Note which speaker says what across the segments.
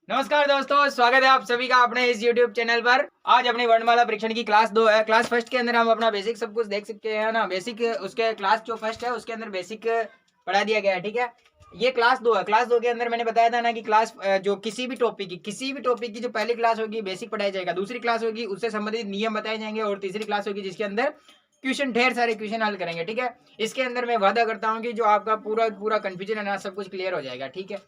Speaker 1: नमस्कार दोस्तों, स्वागत है आप सभी का अपने इस YouTube चैनल पर। आज अपनी वर्णमाला परीक्षण की क्लास 2 है। क्लास फर्स्ट के अंदर हम अपना बेसिक सब कुछ देख सकते हैं ना। बेसिक उसके क्लास जो फर्स्ट है उसके अंदर बेसिक पढ़ा दिया गया है, ठीक है। ये क्लास 2 है। क्लास 2 के अंदर मैंने बताया था ना कि क्लास जो किसी भी टॉपिक की जो पहली क्लास होगी बेसिक पढ़ाया जाएगा, दूसरी क्लास होगी उससे संबंधित नियम बताए जाएंगे और तीसरी क्लास होगी जिसके अंदर क्वेश्चन, ढेर सारे क्वेश्चन हल करेंगे, ठीक है। इसके अंदर मैं वादा करता हूँ कि जो आपका पूरा पूरा कंफ्यूजन है ना सब कुछ क्लियर हो जाएगा, ठीक है।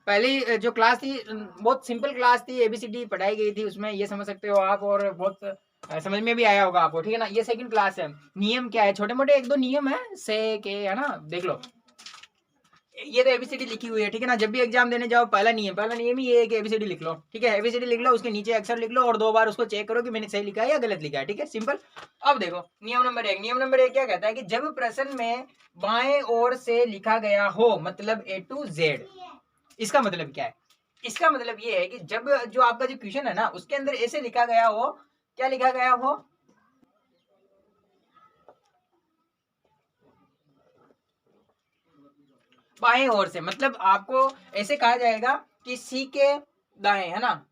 Speaker 1: पहली जो क्लास थी बहुत सिंपल क्लास थी, एबीसीडी पढ़ाई गई थी उसमें, ये समझ सकते हो आप, और बहुत समझ में भी आया होगा आपको, ठीक है ना। ये सेकंड क्लास है। नियम क्या है, छोटे मोटे एक दो नियम है से के, है ना, देख लो। ये तो एबीसीडी लिखी हुई है, ठीक है ना। जब भी एग्जाम देने जाओ पहला नियम ही ये है कि एबीसीडी लिख लो, ठीक है। एबीसीडी लिख लो, उसके नीचे अक्षर लिख लो और 2 बार उसको चेक करो कि मैंने सही लिखा है या गलत लिखा है, ठीक है, सिंपल। अब देखो नियम नंबर 1 क्या कहता है कि जब प्रश्न में बाएं ओर से लिखा गया हो, मतलब A to Z। इसका मतलब क्या है? इसका मतलब ये है कि जब जो आपका जो क्वेश्चन है ना उसके अंदर ऐसे लिखा गया हो, क्या लिखा गया हो, बाएं ओर से, मतलब आपको ऐसे कहा जाएगा कि सी के दाएं, है ना,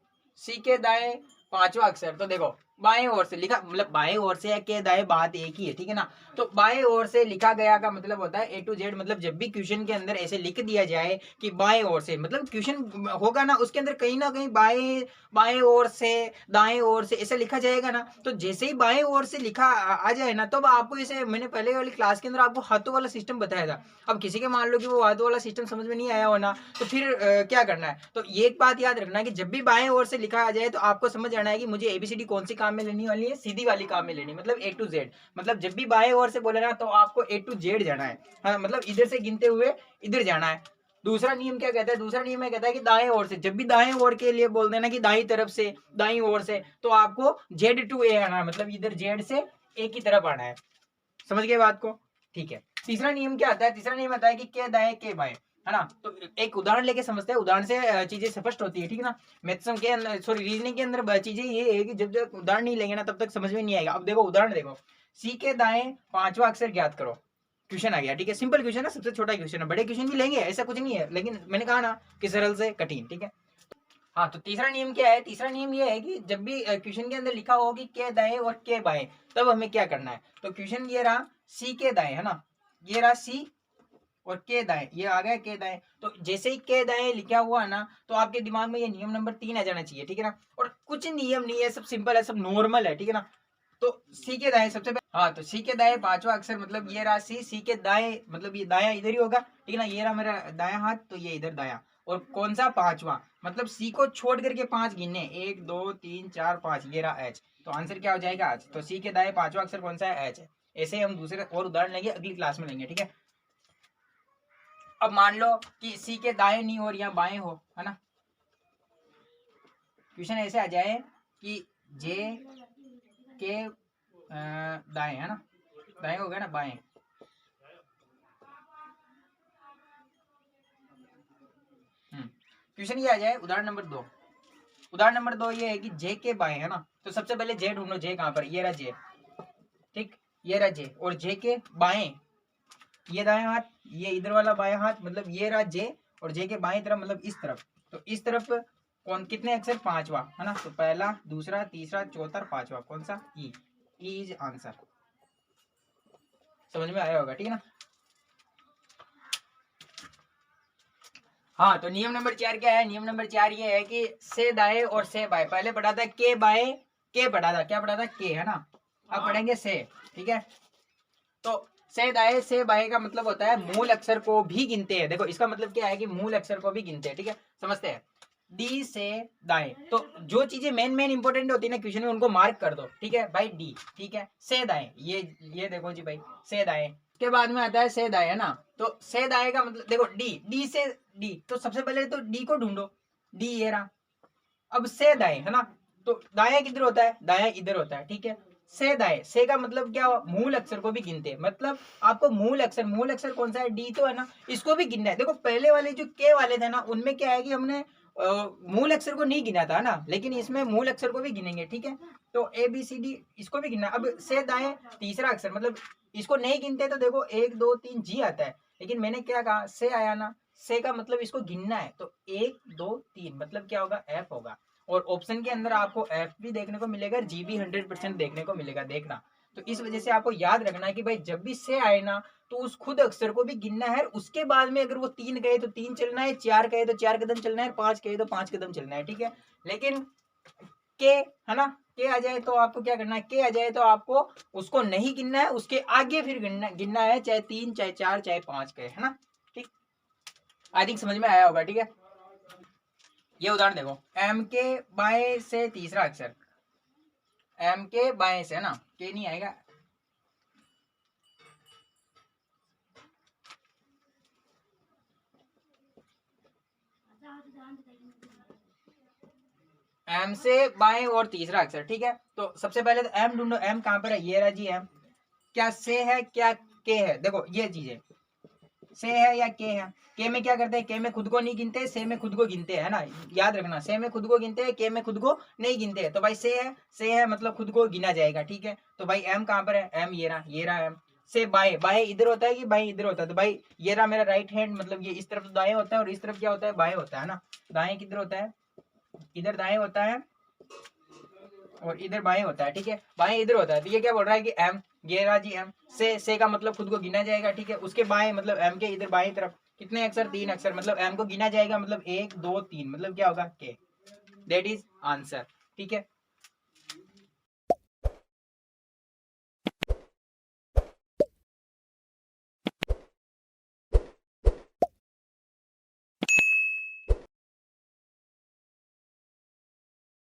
Speaker 1: सी के दाएं पांचवा अक्षर। तो देखो बाएं ओर से लिखा, मतलब बाएं ओर से के दाएं बात एक ही है, ठीक है ना। तो बाएं ओर से लिखा गया का मतलब होता है A to Z। मतलब जब भी क्वेश्चन के अंदर ऐसे लिख दिया जाए कि बाएं ओर से, मतलब क्वेश्चन होगा ना उसके अंदर कहीं ना कहीं बाएं बाएं ओर से, दाएं ओर से ऐसा लिखा जाएगा ना, तो जैसे ही बाएं ओर से लिखा आ जाए ना, तब आपको इसे, मैंने पहले वाली क्लास के अंदर आपको हाथों वाला सिस्टम बताया था। अब किसी के मान लो कि वो हाथों वाला सिस्टम समझ में नहीं आया हो ना, तो फिर क्या करना है, तो ये एक बात याद रखना है कि जब भी बाएं ओर से लिखा आ जाए तो आपको समझ आना है कि मुझे एबीसीडी कौन सी काम में लेनी वाली है, सीधी वाली काम में लेनी, मतलब A to Z। मतलब जब भी बाएं ओर से बोले ना तो आपको A to Z जाना है, हाँ, मतलब इधर से गिनते हुए इधर जाना है। दूसरा नियम क्या कहता है, दूसरा नियम में कहता है कि दाएं ओर से, जब भी दाएं ओर के लिए बोल देना कि दाई तरफ से, दाई ओर से, तो आपको Z to A आना है, मतलब इधर Z से A की तरफ आना है। समझ गए बात को, ठीक है। तीसरा नियम क्या आता है, तीसरा नियम आता है कि के दाएं के बाएं, है ना। तो एक उदाहरण लेके समझते हैं, उदाहरण से चीजें स्पष्ट होती है, ठीक है ना। मैथ्स के अंदर, सॉरी, रीजनिंग के अंदर चीजें ये है कि जब तक उदाहरण नहीं लेंगे ना तब तक समझ में नहीं आएगा। अब देखो उदाहरण देखो, सी के दाएं पांचवा अक्षर ज्ञात करो, क्वेश्चन आ गया, ठीक है। सिंपल क्वेश्चन है, सबसे छोटा क्वेश्चन है, बड़े क्वेश्चन भी लेंगे ऐसा कुछ नहीं है, लेकिन मैंने कहा ना कि सरल से कठिन, ठीक है। हाँ, तो तीसरा नियम क्या है, तीसरा नियम ये है कि जब भी क्वेश्चन के अंदर लिखा हो कि के दाएं और के बाएं, तब हमें क्या करना है। तो क्वेश्चन ये रहा सी के दाएं, है ना, ये रहा सी और के दाएं, ये आ गया के दाएं। तो जैसे ही के दाएं लिखा हुआ है ना, तो आपके दिमाग में ये नियम नंबर 3 आ जाना चाहिए, ठीक है ना। और कुछ नियम नहीं है, सब सिंपल है, सब नॉर्मल है, ठीक है ना। तो सी के दाएं सबसे पहले, हाँ, तो सी के दाएं पांचवा अक्षर, मतलब ये रहा सी के दाएं, मतलब ये दाया इधर ही होगा, ठीक है ना। ये रहा मेरा दाया हाथ, तो ये इधर दाया, और कौन सा पांचवा, मतलब सी को छोड़ करके 5 गिनने, 1 2 3 4 5, ये रहा एच। तो आंसर क्या हो जाएगा एच। तो सी के दाएं पांचवा अक्षर कौन सा है, एच है। ऐसे हम दूसरे और उदाहरण लेंगे, अगली क्लास में लेंगे, ठीक है। अब मान लो कि सी के दाएं नहीं हो और यहाँ बाएं हो, है ना। क्वेश्चन ऐसे आ जाए कि जे के दाएं, है ना, दाएं हो गया ना, बाएं। क्वेश्चन ये आ जाए उदाहरण नंबर 2। उदाहरण नंबर 2 ये है कि जे के बाएं, है ना। तो सबसे पहले जे ढूंढो, जे कहां पर, ये रहा जे, ठीक, ये रहा जे, और जे के बाएं, ये दाएं हाथ, ये इधर वाला बाएं हाथ, मतलब ये रहा जे, और जे के बाएं तरफ मतलब इस तरफ। तो इस तरफ कौन, कितने अक्षर, पांचवा, है ना। तो पहला, दूसरा, तीसरा, चौथा, पांचवा, कौन सा, ई इज आंसर। समझ में आया होगा, ठीक है ना। हाँ, तो नियम नंबर 4 क्या है, नियम नंबर 4 ये है कि से दाएं और से बाएं, पहले पढ़ा था के बाएं, के पढ़ा था, क्या पढ़ा था, के, है ना। अब पढ़ेंगे से, ठीक है। तो से दाएं से बाएं का मतलब होता है मूल अक्षर को भी गिनते हैं। देखो इसका मतलब क्या है कि मूल अक्षर को भी गिनते हैं, ठीक है, समझते हैं। डी से दाएं, तो जो चीजें मेन मेन इंपॉर्टेंट होती है ना क्वेश्चन में उनको मार्क कर दो, ठीक है भाई, डी, ठीक है। से दाएं, ये देखो जी भाई, से दाएं के बाद में आता है से दाएं, है ना। तो से दाएं का मतलब देखो डी, डी से डी, तो सबसे पहले तो डी को ढूंढो, डी ये रहा। अब से दाएं, है ना, तो दाया किधर होता है, दाया इधर होता है, ठीक है। से दाएं, से का मतलब क्या हुआ, मूल अक्षर को भी गिनते हैं, मतलब आपको मूल अक्षर कौन सा है, डी तो है ना, इसको भी गिनना है। देखो पहले वाले जो के वाले थे ना उनमें क्या है कि हमने मूल अक्षर को नहीं गिना था ना, लेकिन इसमें मूल अक्षर को भी गिनेंगे, ठीक है। तो ए बी सी डी इसको भी गिनना। अब से दाएं तीसरा अक्षर, मतलब इसको नहीं गिनते तो देखो 1 2 3 जी आता है, लेकिन मैंने क्या कहा, से आया ना, से का मतलब इसको गिनना है, तो 1 2 3 मतलब क्या होगा, एफ होगा। और ऑप्शन के अंदर आपको एफ भी देखने को मिलेगा, जी भी 100% देखने को मिलेगा, देखना। तो इस वजह से आपको याद रखना है कि भाई जब भी से आए ना तो उस खुद अक्षर को भी गिनना है, उसके बाद में अगर वो 3 कहे तो 3 चलना है, 4 कहे तो 4 कदम चलना है, 5 कहे तो 5 कदम चलना है, ठीक है। लेकिन के, है ना, के आ जाए तो आपको क्या करना है, के आ जाए तो आपको उसको नहीं गिनना है, उसके आगे फिर गिनना है, चाहे 3 चाहे 4 चाहे 5 कहे, है ना। ठीक, आई थिंक समझ में आया होगा, ठीक है। ये उदाहरण देखो, एम के बाएं से तीसरा अक्षर, एम के बाएं से, है ना, के नहीं आएगा, एम से बाएं और तीसरा अक्षर, ठीक है। तो सबसे पहले तो एम ढूंढो, एम कहां पर है, ये रहा जी एम। क्या से है, क्या के है, देखो ये चीजें, से है या के है। के में क्या करते हैं, के में खुद को नहीं गिनते, से में खुद को गिनते हैं ना, याद रखना, से में खुद को गिनते हैं, के में खुद को नहीं गिनते। तो भाई से है मतलब खुद को गिना जाएगा, ठीक है। तो भाई एम कहां पर है, एम ये रहा एम। से बाएं, बाएं इधर होता है कि बाएं इधर होता है, तो भाई ये रहा मेरा राइट हैंड, मतलब ये इस तरफ तो दाएं होता है और इस तरफ क्या होता है, बाएं होता है ना। दाएं किधर होता है, इधर दाएं होता है और इधर बाएं होता है, ठीक है, बाएं इधर होता है। तो ये क्या बोल रहा है कि एम, ये रहा जी एम, से का मतलब खुद को गिना जाएगा, ठीक है। उसके बाएं मतलब एम के इधर बाएं तरफ कितने अक्षर, 3 अक्षर, मतलब एम को गिना जाएगा, मतलब 1 2 3 मतलब क्या होगा, के। दैट इज आंसर, ठीक है।